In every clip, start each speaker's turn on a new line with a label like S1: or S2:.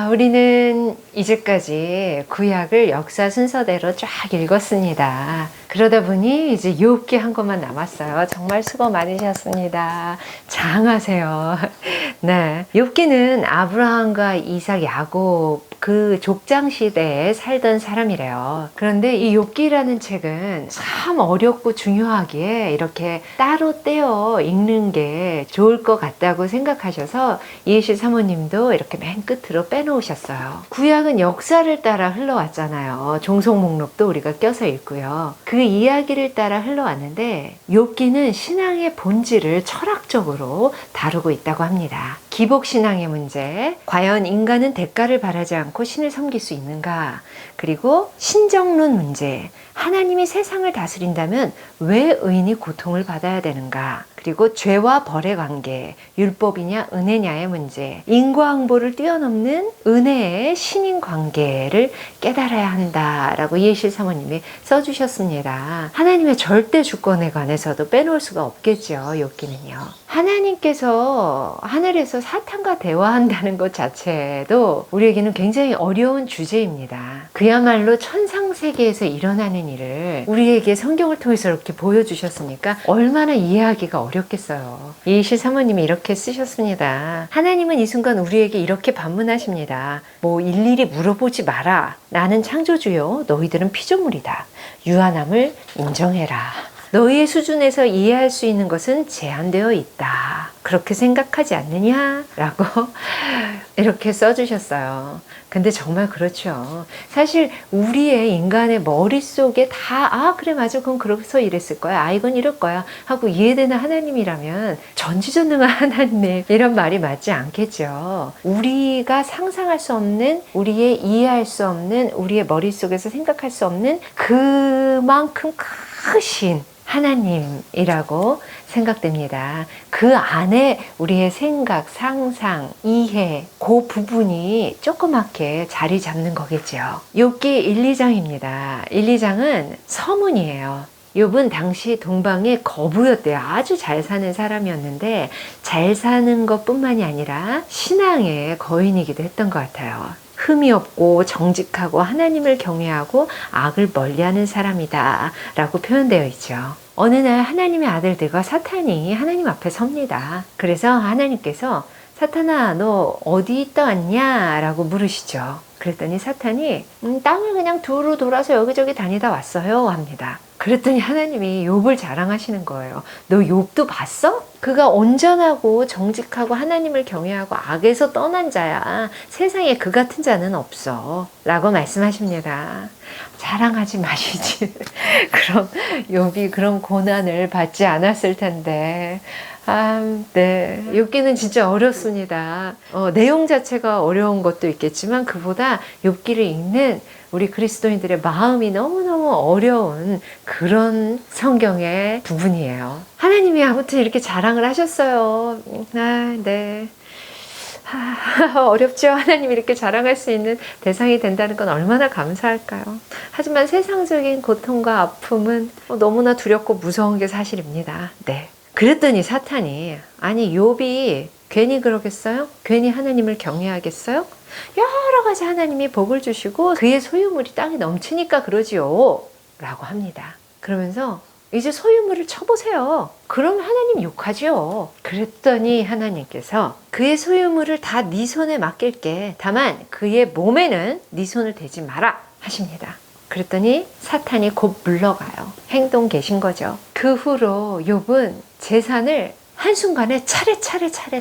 S1: 우리는 이제까지 구약을 역사 순서대로 쫙 읽었습니다. 그러다 보니 이제 욥기 한 것만 남았어요. 정말 수고 많으셨습니다. 장하세요. 네, 욥기는 아브라함과 이삭, 야곱 그 족장 시대에 살던 사람이래요. 그런데 이 욥기라는 책은 참 어렵고 중요하기에 이렇게 따로 떼어 읽는 게 좋을 것 같다고 생각하셔서 이해실 사모님도 이렇게 맨 끝으로 빼놓으셨어요. 구약은 역사를 따라 흘러왔잖아요. 종속 목록도 우리가 껴서 읽고요. 그 이야기를 따라 흘러왔는데 욥기는 신앙의 본질을 철학적으로 다루고 있다고 합니다. 기복신앙의 문제, 과연 인간은 대가를 바라지 않고 신을 섬길 수 있는가? 그리고 신정론 문제, 하나님이 세상을 다스린다면 왜 의인이 고통을 받아야 되는가? 그리고 죄와 벌의 관계, 율법이냐 은혜냐의 문제, 인과응보를 뛰어넘는 은혜의 신인 관계를 깨달아야 한다라고 이해실 사모님이 써주셨습니다. 하나님의 절대 주권에 관해서도 빼놓을 수가 없겠죠. 욥기는요. 하나님께서 하늘에서 사탄과 대화한다는 것 자체도 우리에게는 굉장히 어려운 주제입니다. 그야말로 천상세계에서 일어나는 일을 우리에게 성경을 통해서 이렇게 보여주셨으니까 얼마나 이해하기가 어렵겠어요. 이해실 사모님이 이렇게 쓰셨습니다. 하나님은 이 순간 우리에게 이렇게 반문하십니다. 일일이 물어보지 마라. 나는 창조주요 너희들은 피조물이다. 유한함을 인정해라. 너희의 수준에서 이해할 수 있는 것은 제한되어 있다. 그렇게 생각하지 않느냐? 라고 이렇게 써주셨어요. 근데 정말 그렇죠. 사실 우리의 인간의 머릿속에 다 그래 맞아 그건 그래서 이랬을 거야. 이건 이럴 거야 하고 이해되는 하나님이라면 전지전능한 하나님 이런 말이 맞지 않겠죠. 우리가 상상할 수 없는 우리의 이해할 수 없는 우리의 머릿속에서 생각할 수 없는 그만큼 크신 하나님이라고 생각됩니다. 그 안에 우리의 생각, 상상, 이해 그 부분이 조그맣게 자리 잡는 거겠죠. 욥기 1, 2장입니다. 1, 2장은 서문이에요. 욥은 당시 동방의 거부였대요. 아주 잘 사는 사람이었는데 잘 사는 것뿐만이 아니라 신앙의 거인이기도 했던 것 같아요. 흠이 없고 정직하고 하나님을 경외하고 악을 멀리하는 사람이다 라고 표현되어 있죠. 어느 날 하나님의 아들들과 사탄이 하나님 앞에 섭니다. 그래서 하나님께서 사탄아 너 어디 있다 왔냐 라고 물으시죠. 그랬더니 사탄이 땅을 그냥 두루 돌아서 여기저기 다니다 왔어요 합니다. 그랬더니 하나님이 욥을 자랑하시는 거예요. 너 욥도 봤어? 그가 온전하고 정직하고 하나님을 경외하고 악에서 떠난 자야. 세상에 그 같은 자는 없어 라고 말씀하십니다. 자랑하지 마시지. 그럼 욥이 그런 고난을 받지 않았을 텐데. 네. 욥기는 진짜 어렵습니다. 내용 자체가 어려운 것도 있겠지만 그보다 욥기를 읽는 우리 그리스도인들의 마음이 너무너무 어려운 그런 성경의 부분이에요. 하나님이 아무튼 이렇게 자랑을 하셨어요. 네. 어렵죠. 하나님이 이렇게 자랑할 수 있는 대상이 된다는 건 얼마나 감사할까요? 하지만 세상적인 고통과 아픔은 너무나 두렵고 무서운 게 사실입니다. 네. 그랬더니 사탄이 아니 욥이 괜히 그러겠어요? 괜히 하나님을 경외하겠어요? 여러 가지 하나님이 복을 주시고 그의 소유물이 땅에 넘치니까 그러지요 라고 합니다. 그러면서 이제 소유물을 쳐보세요. 그럼 하나님 욕하죠. 그랬더니 하나님께서 그의 소유물을 다 네 손에 맡길게. 다만 그의 몸에는 네 손을 대지 마라 하십니다. 그랬더니 사탄이 곧 물러가요. 행동 계신 거죠. 그 후로 욥은 재산을 한순간에 차례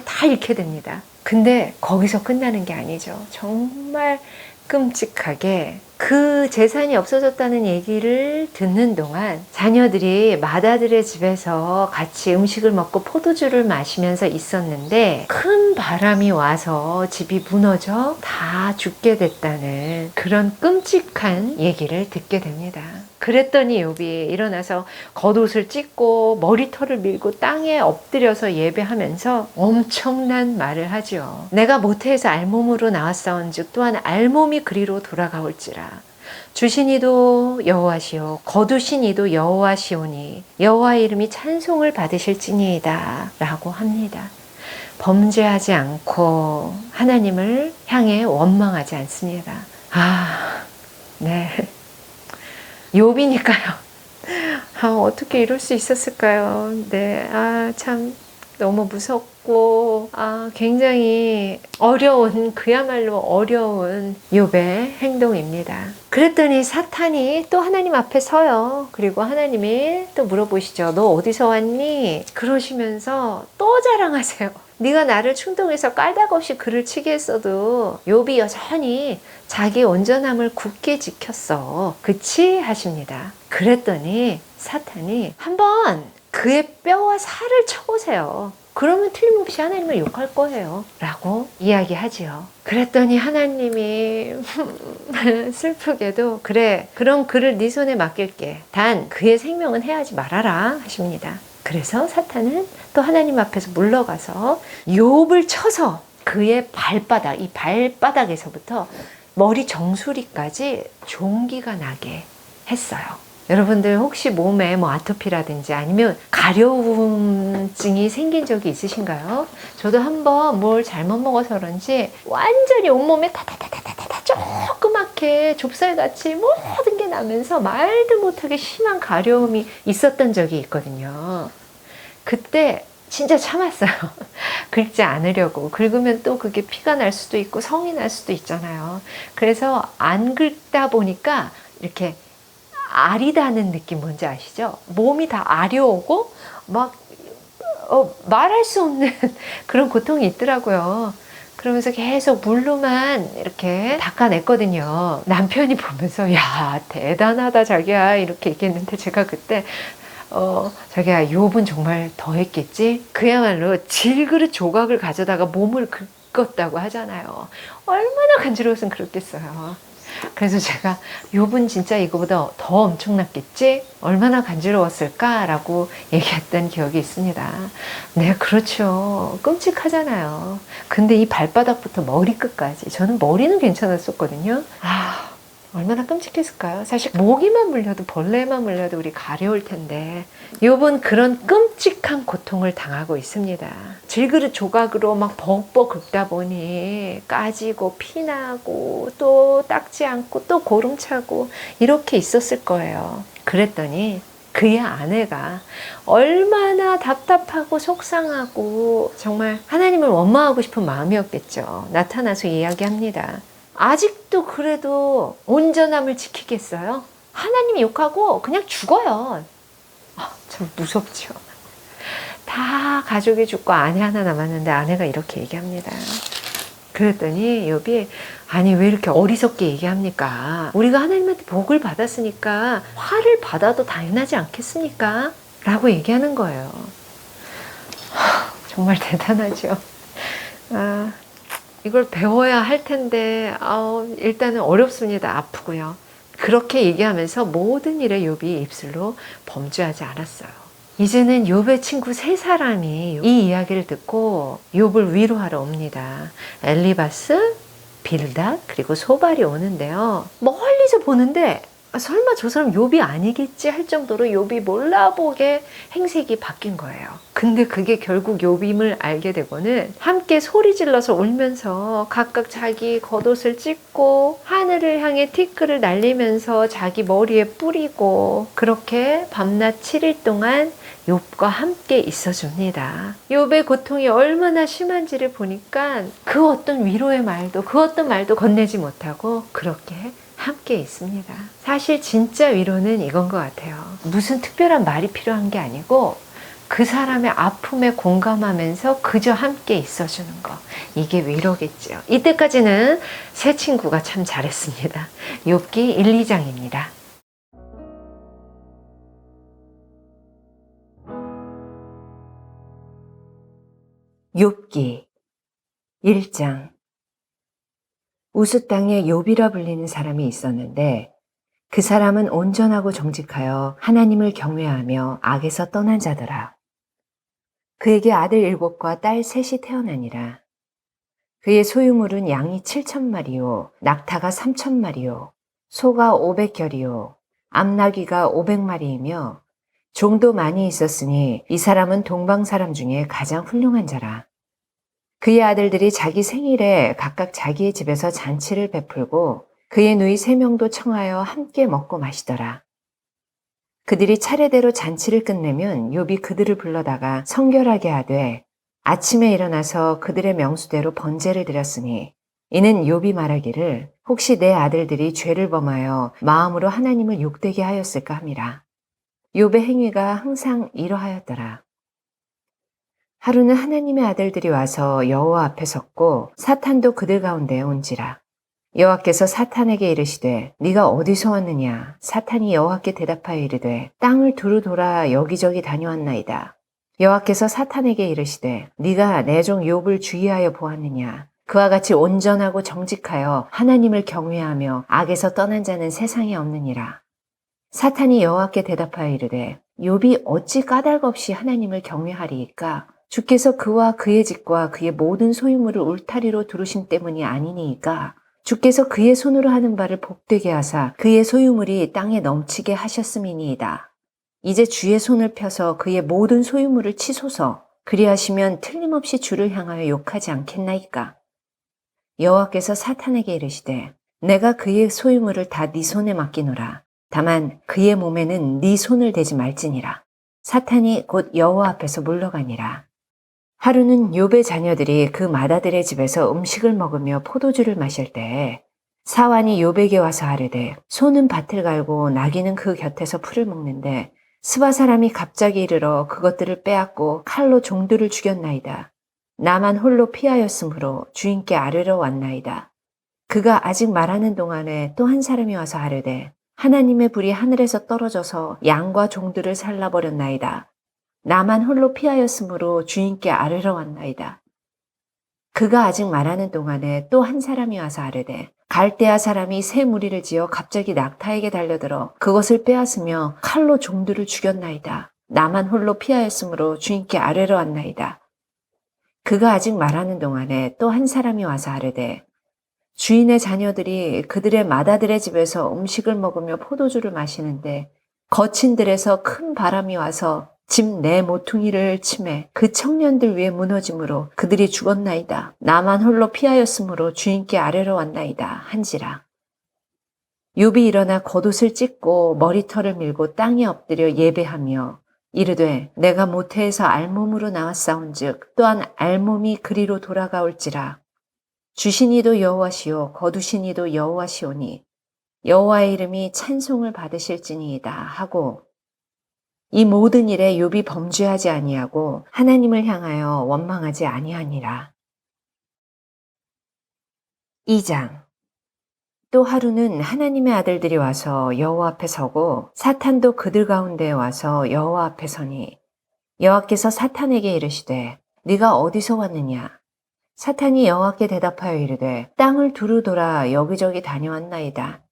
S1: 다 잃게 됩니다. 근데 거기서 끝나는 게 아니죠. 정말 끔찍하게 그 재산이 없어졌다는 얘기를 듣는 동안 자녀들이 맏아들의 집에서 같이 음식을 먹고 포도주를 마시면서 있었는데 큰 바람이 와서 집이 무너져 다 죽게 됐다는 그런 끔찍한 얘기를 듣게 됩니다. 그랬더니 욥이 일어나서 겉옷을 찢고 머리털을 밀고 땅에 엎드려서 예배하면서 엄청난 말을 하죠. 내가 모태에서 알몸으로 나왔사온즉 또한 알몸이 그리로 돌아가올지라. 주신 이도 여호와시오 거두신 이도 여호와시오니 여호와의 이름이 찬송을 받으실지니이다 라고 합니다. 범죄하지 않고 하나님을 향해 원망하지 않습니다. 네. 욥이니까요. 어떻게 이럴 수 있었을까요? 네. 참 너무 무섭고 굉장히 어려운, 그야말로 어려운 욥의 행동입니다. 그랬더니 사탄이 또 하나님 앞에 서요. 그리고 하나님이 또 물어보시죠. 너 어디서 왔니? 그러시면서 또 자랑하세요. 네가 나를 충동해서 까닭없이 그를 치게 했어도 욥이 여전히 자기 온전함을 굳게 지켰어. 그치? 하십니다. 그랬더니 사탄이 한번 그의 뼈와 살을 쳐보세요. 그러면 틀림없이 하나님을 욕할 거예요. 라고 이야기하지요. 그랬더니 하나님이 슬프게도 그래, 그럼 그를 네 손에 맡길게. 단 그의 생명은 해하지 말아라 하십니다. 그래서 사탄은 또 하나님 앞에서 물러가서 욥을 쳐서 그의 발바닥, 이 발바닥에서부터 머리 정수리까지 종기가 나게 했어요. 여러분들 혹시 몸에 뭐 아토피라든지 아니면 가려움증이 생긴 적이 있으신가요? 저도 한번 뭘 잘못 먹어서 그런지 완전히 온몸에 타타타타타타 조그맣게 좁쌀같이 모든 게 나면서 말도 못하게 심한 가려움이 있었던 적이 있거든요. 그때 진짜 참았어요. 긁지 않으려고. 긁으면 또 그게 피가 날 수도 있고 성이 날 수도 있잖아요. 그래서 안 긁다 보니까 이렇게 아리다는 느낌 뭔지 아시죠? 몸이 다 아려오고 막 말할 수 없는 그런 고통이 있더라고요. 그러면서 계속 물로만 이렇게 닦아냈거든요. 남편이 보면서 야 대단하다 자기야 이렇게 얘기했는데 제가 그때 자기야 욥은 정말 더 했겠지? 그야말로 질그릇 조각을 가져다가 몸을 긁었다고 하잖아요. 얼마나 간지러웠으면 그렇겠어요. 그래서 제가 욥은 진짜 이거보다 더 엄청났겠지? 얼마나 간지러웠을까라고 얘기했던 기억이 있습니다. 네, 그렇죠. 끔찍하잖아요. 근데 이 발바닥부터 머리끝까지 저는 머리는 괜찮았었거든요. 얼마나 끔찍했을까요? 사실 모기만 물려도 벌레만 물려도 우리 가려울 텐데 욥은 그런 끔찍한 고통을 당하고 있습니다. 질그릇 조각으로 막 벅벅 긁다 보니 까지고 피나고 또 닦지 않고 또 고름차고 이렇게 있었을 거예요. 그랬더니 그의 아내가 얼마나 답답하고 속상하고 정말 하나님을 원망하고 싶은 마음이었겠죠. 나타나서 이야기합니다. 아직도 그래도 온전함을 지키겠어요? 하나님 욕하고 그냥 죽어요. 참 무섭죠. 다 가족이 죽고 아내 하나 남았는데 아내가 이렇게 얘기합니다. 그랬더니 욥이 아니 왜 이렇게 어리석게 얘기합니까? 우리가 하나님한테 복을 받았으니까 화를 받아도 당연하지 않겠습니까? 라고 얘기하는 거예요. 정말 대단하죠. 이걸 배워야 할 텐데 일단은 어렵습니다. 아프고요. 그렇게 얘기하면서 모든 일에 욥이 입술로 범죄하지 않았어요. 이제는 욥의 친구 세 사람이 이 이야기를 듣고 욥을 위로하러 옵니다. 엘리바스, 빌닷, 그리고 소발이 오는데요. 멀리서 보는데 설마 저 사람 욥이 아니겠지 할 정도로 욥이 몰라보게 행색이 바뀐 거예요. 근데 그게 결국 욥임을 알게 되고는 함께 소리 질러서 울면서 각각 자기 겉옷을 찢고 하늘을 향해 티끌을 날리면서 자기 머리에 뿌리고 그렇게 밤낮 7일 동안 욥과 함께 있어줍니다. 욥의 고통이 얼마나 심한지를 보니까 그 어떤 위로의 말도 그 어떤 말도 건네지 못하고 그렇게 함께 있습니다. 사실 진짜 위로는 이건 것 같아요. 무슨 특별한 말이 필요한 게 아니고 그 사람의 아픔에 공감하면서 그저 함께 있어주는 거. 이게 위로겠죠. 이때까지는 새 친구가 참 잘했습니다. 욥기 1, 2장입니다. 욥기 1장. 우스 땅에 욥이라 불리는 사람이 있었는데 그 사람은 온전하고 정직하여 하나님을 경외하며 악에서 떠난 자더라. 그에게 아들 7과 딸 3이 태어나니라. 그의 소유물은 양이 7,000마리요, 낙타가 3,000마리요, 소가 500결이요, 암나귀가 500마리이며 종도 많이 있었으니 이 사람은 동방 사람 중에 가장 훌륭한 자라. 그의 아들들이 자기 생일에 각각 자기의 집에서 잔치를 베풀고 그의 누이 3명도 청하여 함께 먹고 마시더라. 그들이 차례대로 잔치를 끝내면 욥이 그들을 불러다가 성결하게 하되 아침에 일어나서 그들의 명수대로 번제를 드렸으니 이는 욥이 말하기를 혹시 내 아들들이 죄를 범하여 마음으로 하나님을 욕되게 하였을까 함이라. 욥의 행위가 항상 이러하였더라. 하루는 하나님의 아들들이 와서 여호와 앞에 섰고 사탄도 그들 가운데에 온지라. 여호와께서 사탄에게 이르시되 네가 어디서 왔느냐? 사탄이 여호와께 대답하여 이르되 땅을 두루 돌아 여기저기 다녀왔나이다. 여호와께서 사탄에게 이르시되 네가 내 종 욥을 주의하여 보았느냐? 그와 같이 온전하고 정직하여 하나님을 경외하며 악에서 떠난 자는 세상에 없느니라. 사탄이 여호와께 대답하여 이르되 욥이 어찌 까닭 없이 하나님을 경외하리이까? 주께서 그와 그의 집과 그의 모든 소유물을 울타리로 두르신 때문이 아니니이까? 주께서 그의 손으로 하는 바를 복되게 하사 그의 소유물이 땅에 넘치게 하셨음이니이다. 이제 주의 손을 펴서 그의 모든 소유물을 치소서. 그리하시면 틀림없이 주를 향하여 욕하지 않겠나이까? 여호와께서 사탄에게 이르시되 내가 그의 소유물을 다 네 손에 맡기노라. 다만 그의 몸에는 네 손을 대지 말지니라. 사탄이 곧 여호와 앞에서 물러가니라. 하루는 욥의 자녀들이 그 맏아들의 집에서 음식을 먹으며 포도주를 마실 때에 사환이 욥에게 와서 아뢰되 소는 밭을 갈고 나귀는 그 곁에서 풀을 먹는데 스바 사람이 갑자기 이르러 그것들을 빼앗고 칼로 종들을 죽였나이다. 나만 홀로 피하였으므로 주인께 아뢰러 왔나이다. 그가 아직 말하는 동안에 또 한 사람이 와서 아뢰되 하나님의 불이 하늘에서 떨어져서 양과 종들을 살라버렸나이다. 나만 홀로 피하였으므로 주인께 아뢰러 왔나이다. 그가 아직 말하는 동안에 또 한 사람이 와서 아뢰되 갈대아 사람이 새 무리를 지어 갑자기 낙타에게 달려들어 그것을 빼앗으며 칼로 종들을 죽였나이다. 나만 홀로 피하였으므로 주인께 아뢰러 왔나이다. 그가 아직 말하는 동안에 또 한 사람이 와서 아뢰되 주인의 자녀들이 그들의 맏아들의 집에서 음식을 먹으며 포도주를 마시는데 거친 들에서 큰 바람이 와서 집 내 모퉁이를 치매 그 청년들 위에 무너짐으로 그들이 죽었나이다. 나만 홀로 피하였으므로 주인께 아뢰러 왔나이다. 한지라. 욥이 일어나 겉옷을 찢고 머리털을 밀고 땅에 엎드려 예배하며 이르되 내가 모태에서 알몸으로 나왔사온즉 또한 알몸이 그리로 돌아가올지라. 주신 이도 여호와시오 거두신 이도 여호와시오니 여호와의 이름이 찬송을 받으실지니이다 하고 이 모든 일에 욥이 범죄하지 아니하고 하나님을 향하여 원망하지 아니하니라. 2장. 또 하루는 하나님의 아들들이 와서 여호와 앞에 서고 사탄도 그들 가운데에 와서 여호와 앞에 서니 여호와께서 사탄에게 이르시되 네가 어디서 왔느냐? 사탄이 여호와께 대답하여 이르되 땅을 두루 돌아 여기저기 다녀왔나이다.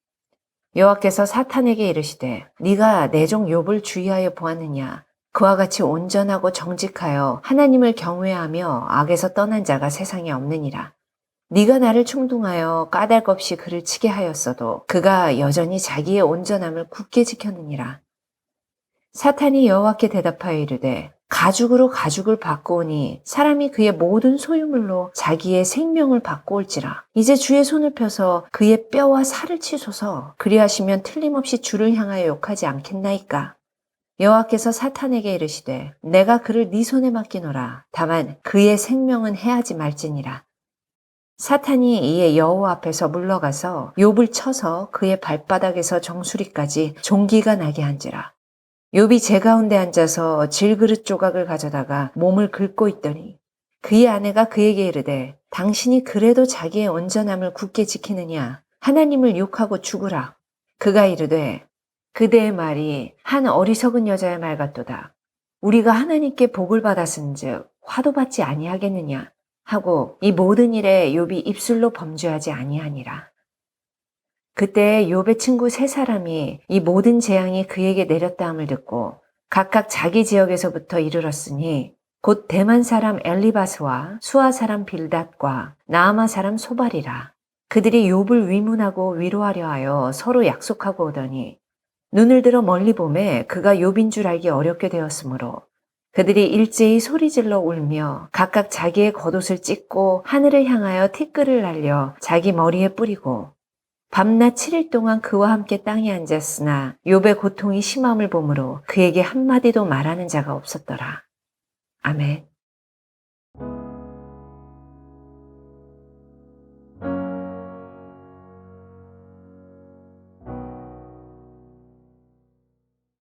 S1: 여호와께서 사탄에게 이르시되 네가 내 종 욥을 주의하여 보았느냐? 그와 같이 온전하고 정직하여 하나님을 경외하며 악에서 떠난 자가 세상에 없느니라. 네가 나를 충동하여 까닭 없이 그를 치게 하였어도 그가 여전히 자기의 온전함을 굳게 지켰느니라. 사탄이 여호와께 대답하여 이르되 가죽으로 가죽을 바꾸오니 사람이 그의 모든 소유물로 자기의 생명을 바꾸올지라. 이제 주의 손을 펴서 그의 뼈와 살을 치소서. 그리하시면 틀림없이 주를 향하여 욕하지 않겠나이까. 여호와께서 사탄에게 이르시되 내가 그를 네 손에 맡기노라. 다만 그의 생명은 해하지 말지니라. 사탄이 이에 여호와 앞에서 물러가서 욥을 쳐서 그의 발바닥에서 정수리까지 종기가 나게 한지라. 욥이 제 가운데 앉아서 질그릇 조각을 가져다가 몸을 긁고 있더니 그의 아내가 그에게 이르되 당신이 그래도 자기의 온전함을 굳게 지키느냐? 하나님을 욕하고 죽으라. 그가 이르되 그대의 말이 한 어리석은 여자의 말 같도다. 우리가 하나님께 복을 받았은즉 화도 받지 아니하겠느냐? 하고 이 모든 일에 욥이 입술로 범죄하지 아니하니라. 그때 욥의 친구 3사람이 이 모든 재앙이 그에게 내렸다함을 듣고 각각 자기 지역에서부터 이르렀으니 곧 대만 사람 엘리바스와 수아 사람 빌닷과 나아마 사람 소발이라. 그들이 욥을 위문하고 위로하려 하여 서로 약속하고 오더니 눈을 들어 멀리 보매 그가 욥인 줄 알기 어렵게 되었으므로 그들이 일제히 소리질러 울며 각각 자기의 겉옷을 찢고 하늘을 향하여 티끌을 날려 자기 머리에 뿌리고 밤낮 7일 동안 그와 함께 땅에 앉았으나 욥의 고통이 심함을 보므로 그에게 한마디도 말하는 자가 없었더라. 아멘.